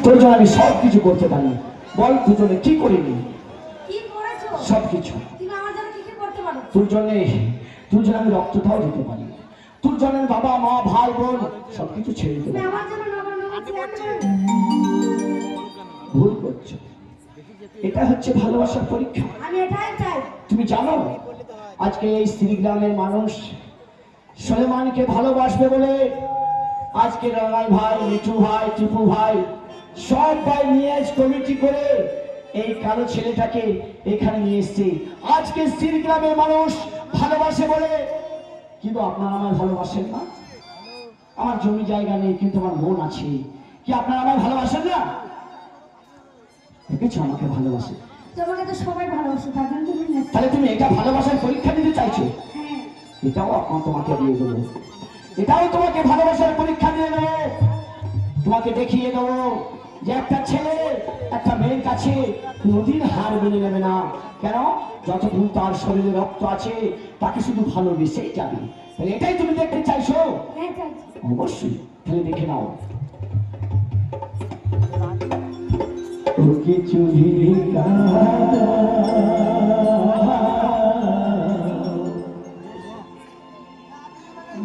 তোর জন্য আমি সব কিছু করতে পারি। বল তোর জন্য কি করিনি? সব কিছু তোর জন্য। তোর জন্য আমি রক্তটাও দিতে পারি। তোর জন্য বাবা মা ভাই বোন সবকিছু ছেড়ে দিতে পারি। ভুল করছো। এটা হচ্ছে ভালোবাসার পরীক্ষা। তুমি জানো আজকে এই শ্রীগ্রামের মানুষ সুলেমানকে ভালোবাসবে বলে আজকে রানাই ভাই, মিঠু ভাই, টিপু ভাই সব ভাই নিয়ে কমিটি করে এই কালো ছেলেটাকে এখানে নিয়ে এসছে। আজকে শ্রীগ্রামের মানুষ ভালোবাসে বলে, কিন্তু আপনারা আমায় ভালোবাসেন না। আমার জমি জায়গা নেই কিন্তু আমার মন আছে। কি আপনারা আমায় ভালোবাসেন না? দেখেছো আমাকে ভালোবাসে। তোমাকে তো সবাই ভালোবাসে, তাহলে তুমি এটা ভালোবাসার পরীক্ষা দিতে চাইছো? এটাও আপনার তোমাকে দিয়ে দেবো। এটাও তোমাকে ভালোবাসার পরীক্ষা দিয়ে দেবো। তোমাকে দেখিয়ে দেবো যে একটা ছেলে একটা মেয়ের কাছে নদীর হার মেনে নেবে না। কেন? যতক্ষণ তার শরীরে রক্ত আছে তাকে শুধু ভালোবেসেই যাবে। তাহলে এটাই তুমি দেখতে চাইছো? অবশ্যই। তাহলে দেখে নাও। কিছু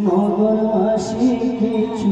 নগরবাসী কিছু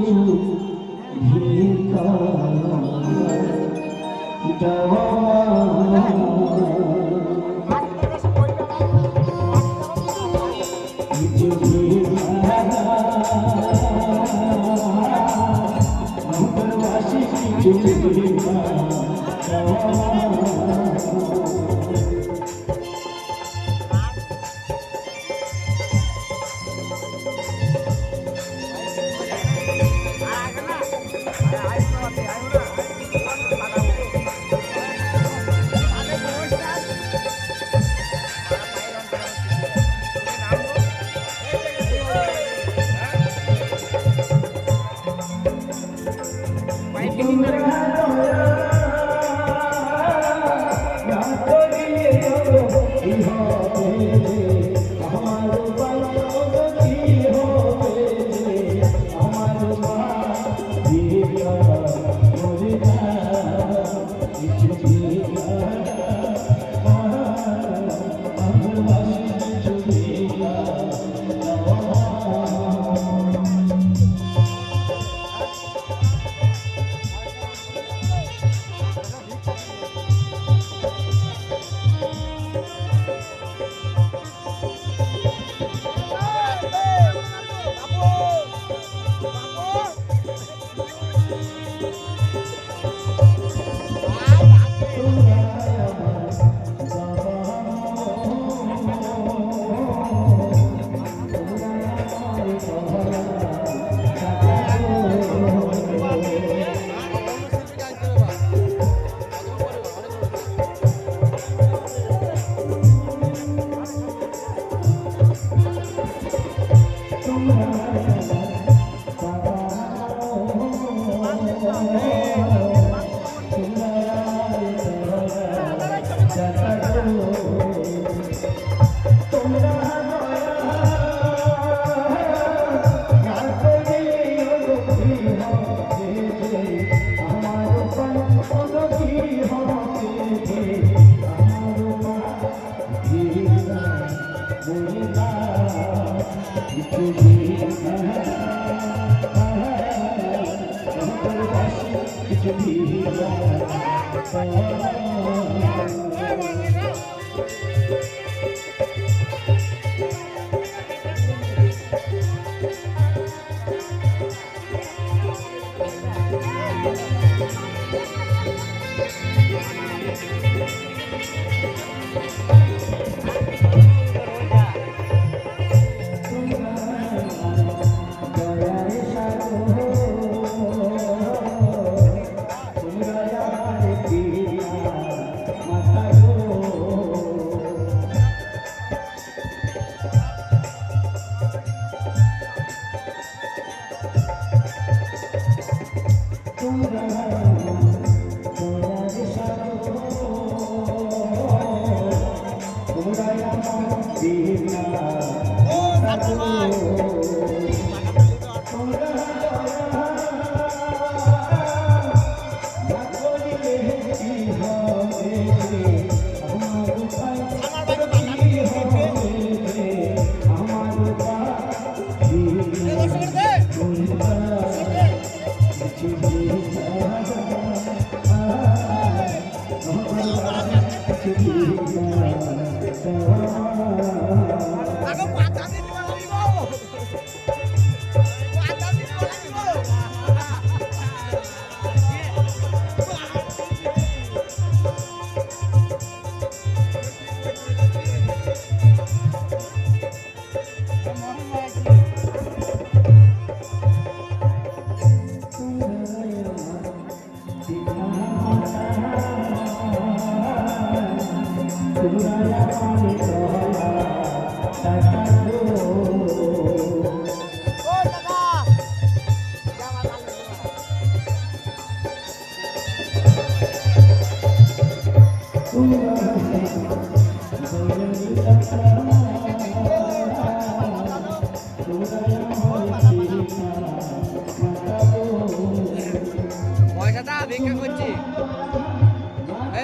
পয়সাটা ভিক্ষা করছি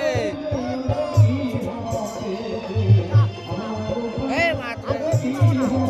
এই এই মাত্র জীবন করে